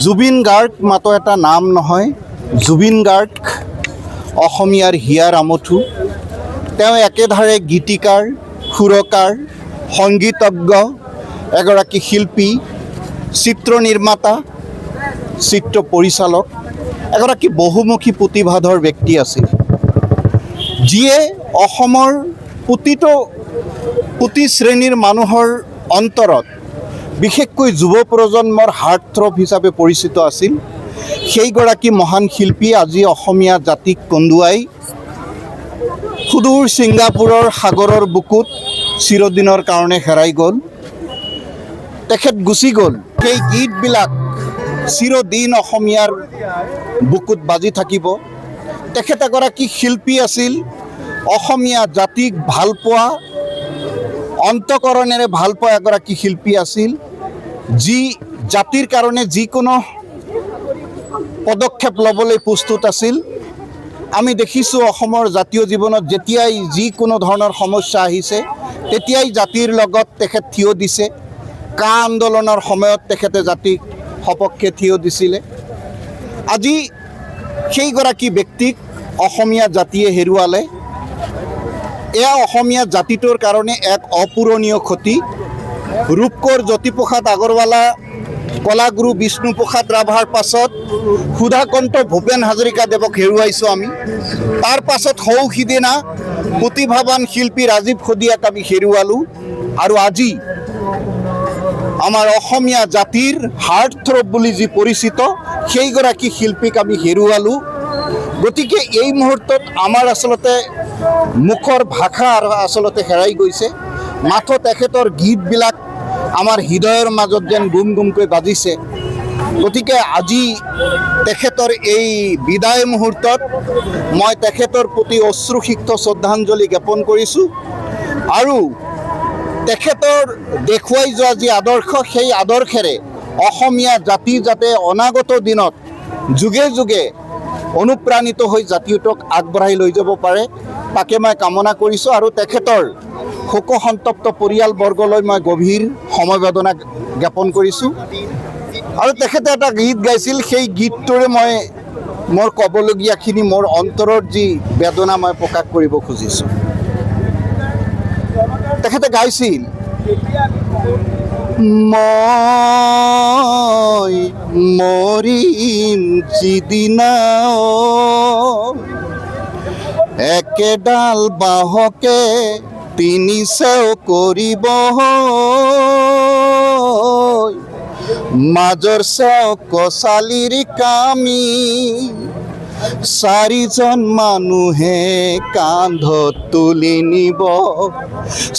জুবিন গাৰ্গ মাত্ৰ এটা নাম নহয়। জুবিন গাৰ্গ অসমীয়াৰ হিয়াৰ আমঠু। তেওঁ একেধাৰে গীতিকাৰ, সুৰকাৰ, সংগীতজ্ঞ, এগৰাকী শিল্পী, চিত্ৰ নিৰ্মাতা, চিত্ৰ পৰিচালক, এগৰাকী বহুমুখী প্ৰতিভাধৰ ব্যক্তি আছিল, যিয়ে অসমৰ প্ৰতি শ্ৰেণীৰ মানুহৰ অন্তৰত বিশেষকৈ যুৱ প্ৰজন্মৰ হাৰ্টথ্ৰব হিচাপে পৰিচিত আছিল। সেইগৰাকী মহান শিল্পী আজি অসমীয়া জাতিক কন্দুৱাই সুদূৰ ছিংগাপুৰৰ সাগৰৰ বুকুত চিৰদিনৰ কাৰণে হেৰাই গ'ল। তেখেত গুচি গ'ল। সেই গীতবিলাক চিৰদিন অসমীয়াৰ বুকুত বাজি থাকিব। তেখেত এগৰাকী শিল্পী আছিল, অসমীয়া জাতিক ভালপোৱা, অন্তকৰণেৰে ভালপোৱা এগৰাকী শিল্পী আছিল, যি জাতিৰ কাৰণে যিকোনো পদক্ষেপ ল'বলৈ প্ৰস্তুত আছিল। আমি দেখিছোঁ অসমৰ জাতীয় জীৱনত যেতিয়াই যিকোনো ধৰণৰ সমস্যা আহিছে তেতিয়াই জাতিৰ লগত তেখেত থিয় দিছে। কা আন্দোলনৰ সময়ত তেখেতে জাতিক সপক্ষে থিয় দিছিলে। আজি সেইগৰাকী ব্যক্তিক অসমীয়া জাতিয়ে হেৰুৱালে। এয়া অসমীয়া জাতিটোৰ কাৰণে এক অপূৰণীয় ক্ষতি। ৰূপকোঁৱৰ জ্যোতিপ্ৰসাদ আগৰৱালা, কলাগুৰু বিষ্ণুপ্ৰসাদ ৰাভাৰ পাছত সুধাকণ্ঠ ভূপেন হাজৰিকাদেৱক হেৰুৱাইছোঁ আমি। তাৰ পাছত সিদিনা প্ৰতিভাৱান শিল্পী ৰাজীৱ সদিয়াক আমি হেৰুৱালোঁ। আৰু আজি আমাৰ অসমীয়া জাতিৰ হাৰ্টথ্ৰব বুলি যি পৰিচিত সেইগৰাকী শিল্পীক আমি হেৰুৱালোঁ। গতিকে এই মুহূৰ্তত আমাৰ আচলতে মুখৰ ভাষা আচলতে হেৰাই গৈছে। মাথো তেখেতৰ গীতবিলাক আমাৰ হৃদয়ৰ মাজত যেন গুম গুমকৈ বাজিছে। গতিকে আজি তেখেতৰ এই বিদায় মুহূৰ্তত মই তেখেতৰ প্ৰতি অশ্ৰুসিক্ত শ্ৰদ্ধাঞ্জলি জ্ঞাপন কৰিছোঁ। আৰু তেখেতৰ দেখুৱাই যোৱা যি আদৰ্শ, সেই আদৰ্শেৰে অসমীয়া জাতি যাতে অনাগত দিনত যুগে যুগে অনুপ্ৰাণিত হৈ জাতিটোক আগবঢ়াই লৈ যাব পাৰে, তাকে মই কামনা কৰিছোঁ। আৰু তেখেতৰ শোকসন্তপ্ত পৰিয়ালবৰ্গলৈ মই গভীৰ সমবেদনা জ্ঞাপন কৰিছোঁ। আৰু তেখেতে এটা গীত গাইছিল, সেই গীতটোৰে মই মোৰ ক'বলগীয়াখিনি, মোৰ অন্তৰৰ যি বেদনা মই প্ৰকাশ কৰিব খুজিছোঁ। তেখেতে গাইছিল, মই মৰিম যিদিনা একেডাল বাঁহকে তিনি চেও কৰিব, মাজৰ চেও কচালিৰ কামি, চাৰিজন মানুহে কান্ধত তুলি নিব,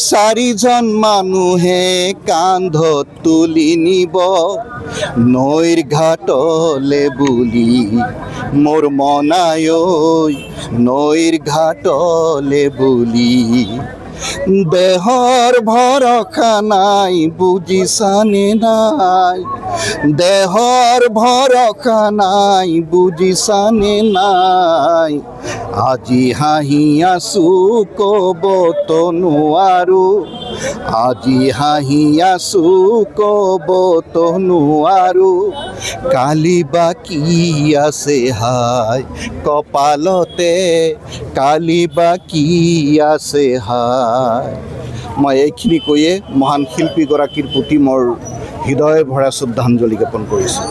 চাৰিজন মানুহে কান্ধত তুলি নিব, নৈৰ ঘাটলে বুলি মোৰ মনাই ঐ, নৈৰ ঘাটলে বুলি। দেহৰ ভৰসা নাই বুজিছানে নাই, দেহৰ ভৰসা নাই বুজিছানে নাই, আজি হাঁহি আছোঁ ক'বতো নোৱাৰোঁ, আজি হাঁহি আছোঁ ক'বতো নোৱাৰোঁ, কালি বা কি আছে হাই কপালতে, কালি বা কি আছে হাই। মই এইখিনি কৈয়ে মহান শিল্পীগৰাকীৰ প্ৰতি মোৰ হৃদয় ভৰা শ্ৰদ্ধাঞ্জলি জ্ঞাপন কৰিছোঁ।